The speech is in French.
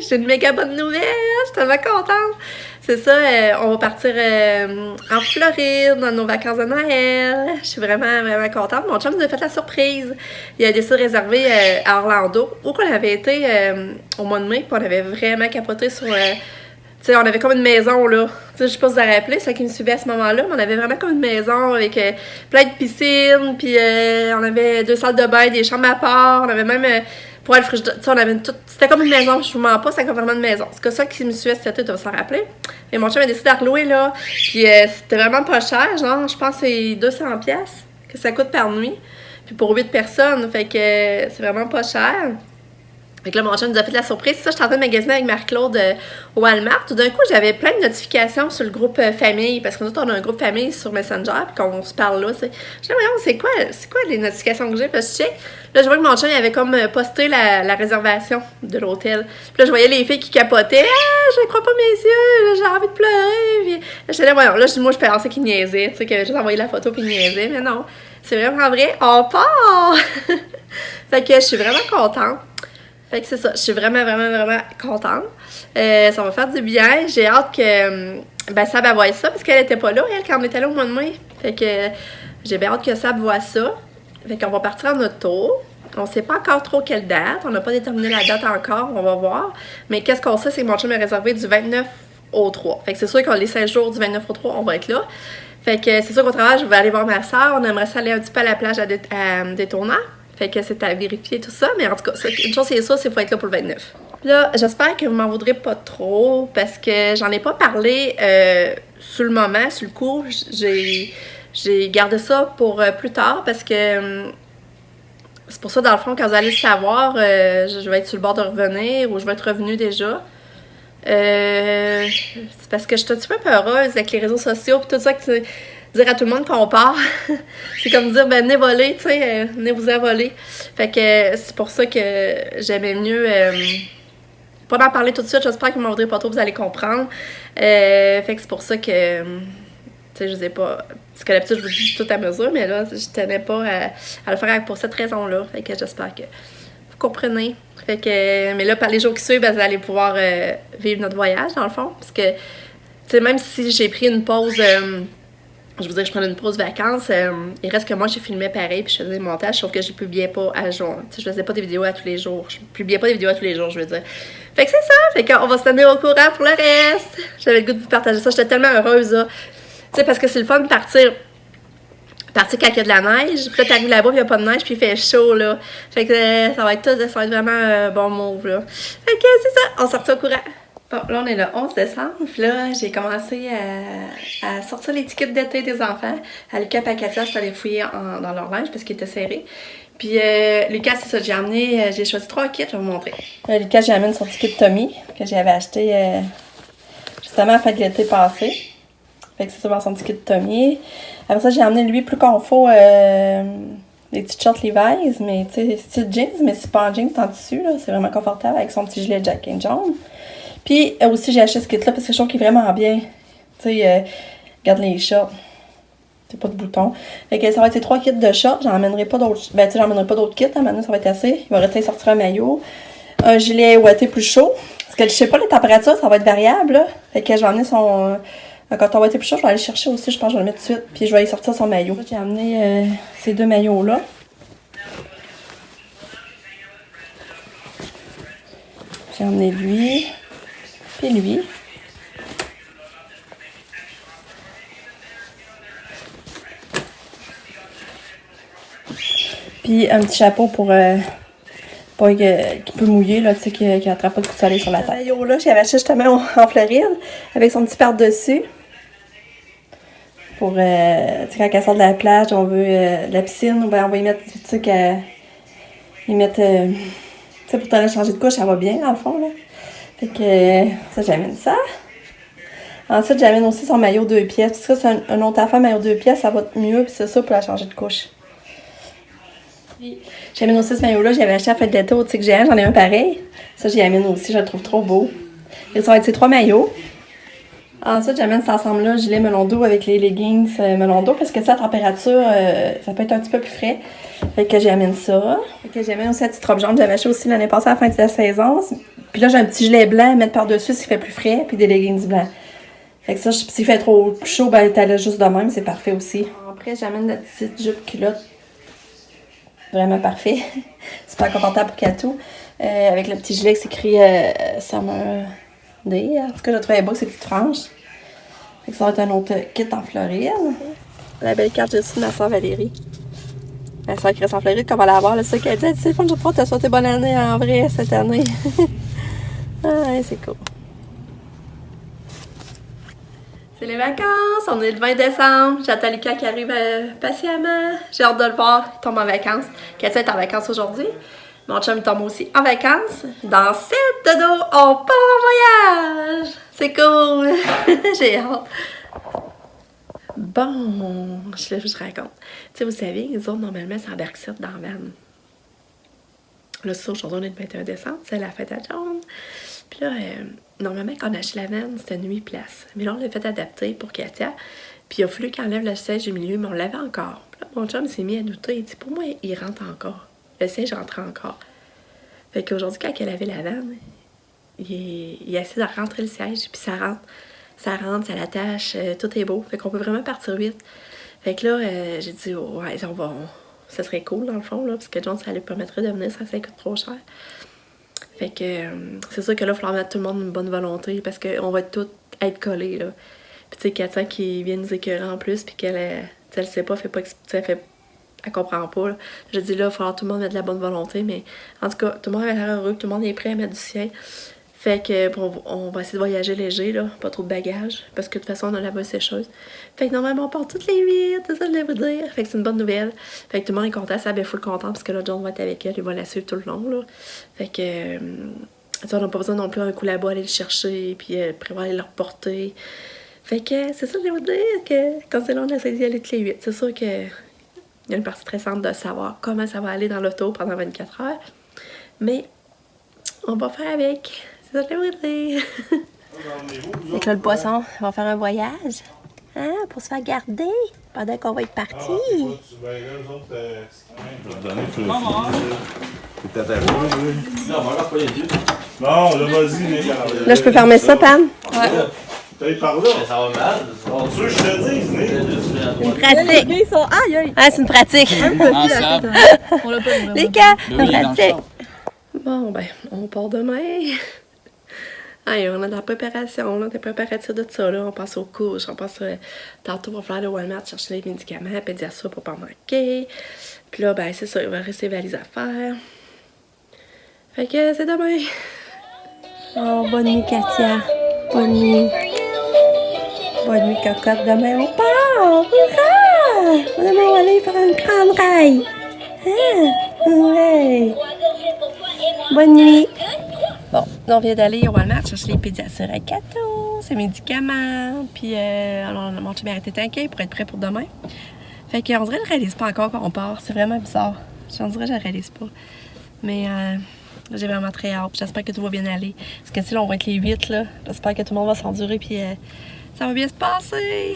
J'ai une méga bonne nouvelle! Je suis tellement contente! C'est ça, on va partir en Floride dans nos vacances de Noël. Je suis vraiment, vraiment contente. Mon chum nous a fait la surprise. Il a décidé de réserver à Orlando, où on avait été au mois de mai, puis on avait vraiment capoté sur... tu sais, on avait comme une maison, là. Tu sais, je sais pas si vous avez rappelé, ceux qui me suivaient à ce moment-là, mais on avait vraiment comme une maison avec plein de piscines, puis on avait 2 salles de bain, des chambres à part, on avait même... pour aller frigidaire, tu sais, on avait tout. C'était comme une maison, je vous mens pas, c'était comme vraiment une maison. C'est que ça qui me suivait cet été, tu vas s'en rappeler. Et mon chum a décidé de relouer, là. Puis c'était vraiment pas cher, genre, je pense que c'est 200$ que ça coûte par nuit. Puis pour 8 personnes, fait que c'est vraiment pas cher. Fait que là, mon chum nous a fait la surprise. Ça, j'étais en train de magasiner avec Marie-Claude au Walmart. Tout d'un coup, j'avais plein de notifications sur le groupe famille, parce que nous autres, on a un groupe famille sur Messenger, puis qu'on se parle là. Je me dis, c'est quoi les notifications que j'ai? Puis je check. Là, je vois que mon chum il avait comme posté la réservation de l'hôtel. Puis là, je voyais les filles qui capotaient. Ah, je ne crois pas mes yeux, j'ai envie de pleurer. Puis là, j'étais là, voyons. Là, moi, je pensais qu'il niaisait, tu sais, qu'il avait juste envoyé la photo, puis il niaisait. Mais non, c'est vraiment vrai. On part! Fait que je suis vraiment contente. Fait que c'est ça, je suis vraiment, vraiment, vraiment contente. Ça va faire du bien. J'ai hâte que Sab voie ça, parce qu'elle était pas là, elle, quand on était là au mois de mai. Fait que j'ai bien hâte que Sab voie ça. Fait qu'on va partir en auto. On sait pas encore trop quelle date. On n'a pas déterminé la date encore, on va voir. Mais qu'est-ce qu'on sait, c'est que mon chum est réservé du 29 au 3. Fait que c'est sûr qu'on les 16 jours du 29 au 3, on va être là. Fait que c'est sûr qu'au travail, je vais aller voir ma soeur. On aimerait ça aller un petit peu à la plage à Daytona. Fait que c'est à vérifier tout ça. Mais en tout cas, une chose c'est ça, c'est qu'il faut être là pour le 29. Là, j'espère que vous m'en voudrez pas trop parce que j'en ai pas parlé sur le moment, sur le coup. J'ai gardé ça pour plus tard parce que c'est pour ça, dans le fond, quand vous allez le savoir, je vais être sur le bord de revenir ou je vais être revenue déjà. C'est parce que je suis un petit peu peureuse avec les réseaux sociaux et tout ça, que dire à tout le monde qu'on part. C'est comme dire, venez voler, tu sais, venez vous en voler. Fait que c'est pour ça que j'aimais mieux pas d'en parler tout de suite. J'espère que vous m'en voudrez pas trop, vous allez comprendre. Fait que c'est pour ça que, tu sais, je sais pas, parce que d'habitude, je vous dis tout à mesure, mais là, je tenais pas à le faire pour cette raison-là. Fait que j'espère que vous comprenez. Fait que, mais là, par les jours qui suivent, vous allez pouvoir vivre notre voyage, dans le fond. Parce que, tu sais, même si j'ai pris une pause, je vous dis que je prenais une pause vacances, il reste que moi, j'ai filmé pareil, puis je faisais des montages, sauf que je publiais pas à jour. Tu sais, je faisais pas des vidéos à tous les jours. Je publiais pas des vidéos à tous les jours, je veux dire. Fait que c'est ça. Fait qu'on va se tenir au courant pour le reste. J'avais le goût de vous partager ça. J'étais tellement heureuse, là. Tu sais, parce que c'est le fun de partir quand il y a de la neige, puis là, t'arrives là-bas, puis il n'y a pas de neige, puis il fait chaud, là. Fait que ça va être vraiment un bon move, là. Fait que c'est ça, on sort au courant. Bon, là, on est le 11 décembre, puis là, j'ai commencé à sortir les tickets d'été des enfants. À Lucas et à Katia, je suis allée fouiller dans leur linge parce qu'ils étaient serrés. Puis Lucas, c'est ça, j'ai choisi 3 kits, je vais vous montrer. Lucas, j'ai amené son ticket de Tommy, que j'avais acheté justement à la fin de l'été passé. Fait que c'est ça, son ticket de Tommy. Après ça, j'ai amené lui plus confort des petites shorts Levi's, mais tu sais, style jeans, mais c'est pas en jeans, c'est en tissu, là. C'est vraiment confortable avec son petit gilet Jack and Jones. Puis aussi, j'ai acheté ce kit-là parce que je trouve qu'il est vraiment bien. Tu sais, regarde les shorts. C'est pas de boutons. Fait que ça va être ces 3 kits de shorts. J'en emmènerai pas d'autres. Ben, tu sais, j'en emmènerai pas d'autres kits. Maintenant, ça va être assez. Il va rester sortir un maillot. Un gilet ouaté plus chaud. Parce que je sais pas, les températures, ça va être variable, là. Fait que je vais emmener son. Quand on va être plus chaud, je vais aller chercher aussi. Je pense que je vais le mettre tout de suite. Puis je vais aller sortir son maillot. J'ai amené ces 2 maillots-là. J'ai emmené lui. Puis lui. Puis un petit chapeau pour qui peut mouiller, là, tu sais, qui n'attrape pas le coup de soleil sur la tête. Ce maillot-là, j'avais acheté justement en Floride, avec son petit par-dessus. Pour, tu sais, quand elle sort de la plage, on veut de la piscine, ben, on va y mettre, tu sais, y mettre, tu sais, pour t'aller changer de couche, ça va bien, dans le fond, là. Fait que, ça, j'amène ça. Ensuite, j'amène aussi son maillot 2 pièces. Parce que ça, c'est un autre affaire, maillot 2 pièces, ça va mieux, puis c'est ça pour la changer de couche. J'amène aussi ce maillot-là, j'avais acheté à la fête d'été au Tic Géant, j'en ai un pareil. Ça, j'y amène aussi, je le trouve trop beau. Et ça va être ces 3 maillots. Ensuite, j'amène cet ensemble-là, gilet melon d'eau avec les leggings melon d'eau, parce que ça, la température, ça peut être un petit peu plus frais. Fait que j'amène ça. Fait que j'amène aussi la petite robe jaune, j'avais acheté aussi l'année passée à la fin de la saison. Puis là, j'ai un petit gilet blanc à mettre par-dessus s'il fait plus frais, puis des leggings blancs. Fait que ça, s'il fait trop chaud, ben t'as là juste de même, c'est parfait aussi. Après, j'amène notre petite jupe culotte. Vraiment parfait. Super confortable pour Katou. Avec le petit gilet qui s'écrit Summer Day. En tout cas, je trouvais beau ces petites franges. Fait que ça va être un autre kit en Floride. La belle carte aussi de ma soeur Valérie. Ma soeur qui reste en Floride, comme elle va l'avoir. C'est ça qu'elle dit. Elle dit, c'est fun, je vais te souhaiter bonne année en vrai cette année. Ah, c'est cool. C'est les vacances, on est le 20 décembre. J'attends Lucas qui arrive patiemment. J'ai hâte de le voir, il tombe en vacances. Katia est en vacances aujourd'hui. Mon chum il tombe aussi en vacances. Dans 7 dodo, on part en voyage! C'est cool! J'ai hâte. Bon, je raconte. Tu sais, vous savez, les autres, normalement, c'est en Berkshire dans la van. Là, c'est ça, aujourd'hui, on est le 21 décembre, c'est la fête à John. Puis là, normalement, quand on a acheté la vanne, c'était nuit place. Mais là, on l'a fait adapter pour Katia. Puis il a fallu qu'on enlève le siège du milieu, mais on l'avait encore. Puis là, mon chum s'est mis à douter. Il dit, pour moi, il rentre encore. Le siège rentre encore. Fait qu'aujourd'hui, quand elle avait la vanne, il a essayé de rentrer le siège, puis ça rentre. Ça rentre, ça l'attache, tout est beau. Fait qu'on peut vraiment partir vite. Fait que là, j'ai dit, oh, ouais, ça serait cool dans le fond, là, parce que John, ça lui permettrait de venir, ça coûte trop cher. Fait que c'est sûr que là, il va falloir mettre tout le monde une bonne volonté parce qu'on va tous être collés, là. Puis tu sais, Katia qui vient nous écœurer en plus, puis elle sait pas, elle comprend pas, là. Je dis là, il va falloir tout le monde mettre de la bonne volonté, mais en tout cas, tout le monde a l'air heureux, tout le monde est prêt à mettre du sien. Fait que bon, on va essayer de voyager léger, là, pas trop de bagages, parce que de toute façon, on a la bonne sécheuse. Fait que normalement, on part toutes les 8, c'est ça que je voulais vous dire. Fait que c'est une bonne nouvelle. Fait que tout le monde est content, ça, ben, full content, parce que là, John va être avec elle, il va la suivre tout le long, là. Fait que, on n'a pas besoin non plus un coup là-bas, aller le chercher, puis prévoir aller le reporter. Fait que, c'est ça que je voulais vous dire, que comme c'est là, on essaie d'y aller toutes les 8. C'est sûr que il y a une partie stressante de savoir comment ça va aller dans l'auto pendant 24 heures. Mais, on va faire avec. C'est ça que je voulais vous dire. Fait que là, le poisson, on va faire un voyage. Hein, pour se faire garder pendant qu'on va être parti. Non, là, vas-y, là, je peux fermer ça, Pam? Ouais. T'es par là. Ça va mal. Tu veux que je te dise, une pratique. Ils sont... Aïe, aïe. Ah, c'est une pratique. On l'a pas vraiment. Les gars, une pratique. Bon, ben, on part demain. Aïe, on est dans la préparation, là, des préparatifs de ça, là. On passe aux couches, on passe... tantôt, on va faire le Walmart, chercher les médicaments, puis dire ça pour pas manquer. Puis là, ben, c'est ça, il va rester valises à faire. Fait que c'est demain. Oh, bonne nuit, Katia. Bonne nuit. Bonne nuit, cocotte. Demain, on part. Hurrah! Demain, on va aller faire une grande raille. Hein? Ouais. Bonne nuit. Bon, on vient d'aller au Walmart chercher les pédiassures à Kato, ses médicaments. Puis, alors, mon chum a arrêté tanké pour être prêt pour demain. Fait qu'on dirait que je ne réalise pas encore quand on part. C'est vraiment bizarre. J'en dirais que je ne réalise pas. Mais j'ai vraiment très hâte. J'espère que tout va bien aller. Parce que si là, on va être les 8, là. J'espère que tout le monde va s'endurer. Puis ça va bien se passer.